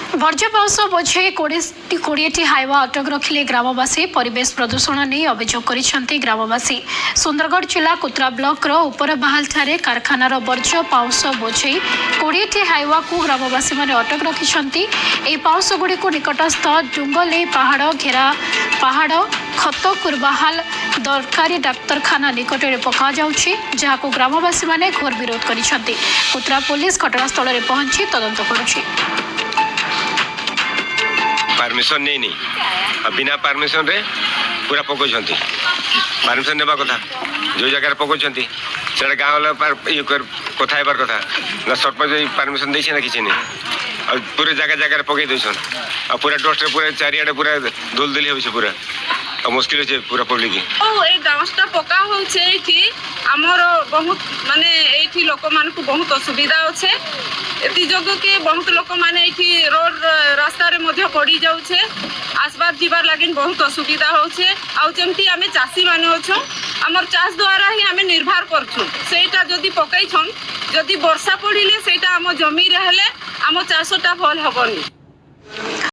ବର୍ଜ୍ୟ ପାଉଁଶ ବୋଝେଇ 20ଟି ହାଇୱା ଅଟକ ରଖିଲେ ଗ୍ରାମବାସୀ। ପରିବେଶ ପ୍ରଦୂଷଣ ନେଇ ଅଭିଯୋଗ କରିଛନ୍ତି ଗ୍ରାମବାସୀ। ସୁନ୍ଦରଗଡ଼ ଜିଲ୍ଲା କୁତ୍ରା ବ୍ଲକର ଉପରବାହାଲଠାରେ କାରଖାନାର ବର୍ଜ୍ୟ ପାଉଁଶ ବୋଝେଇ 20ଟି ହାଇୱାକୁ ଗ୍ରାମବାସୀମାନେ ଅଟକ ରଖିଛନ୍ତି। ଏହି ପାଉଁଶଗୁଡ଼ିକୁ ନିକଟସ୍ଥ ଡୁଙ୍ଗଲେଇ ପାହାଡ଼ ଖତକୁରବାହାଲ ଦରକାରୀ ଡାକ୍ତରଖାନା ନିକଟରେ ପକାଯାଉଛି, ଯାହାକୁ ଗ୍ରାମବାସୀମାନେ ଘୋର ବିରୋଧ କରିଛନ୍ତି। କୁତ୍ରା ପୁଲିସ ଘଟଣାସ୍ଥଳରେ ପହଞ୍ଚି ତଦନ୍ତ କରୁଛି। परमिशन नहीं बिना परमिशन रे पूरा पकड़ परमिशन नेबा कथा जो जगह पकड़ से गाँव ये कथा हेबार कथा ना सरपंच परमिशन दे ना किसी नहीं और पूरे जगह जगह पकई दौन और पूरा डस्ट पूरा चारिआडे पूरा दुलदुली हो पूरा और मुश्किल हो पूरा पब्लिक गाँवटा पका होमर बहुत माने ये लोक मान बहुत असुविधा अच्छे एजोग कि बहुत लोक मैंने रोड रास्ता पड़ जाऊे आसबार जीवार लगे बहुत असुविधा होचे आमती आम चाषी मान अच्छु आमर चाष द्वारा ही आम निर्भर करछुं सेटा जदि पकईछन जदि वर्षा पड़े से आम जमी हेले आम चाषटा भल हेबनी।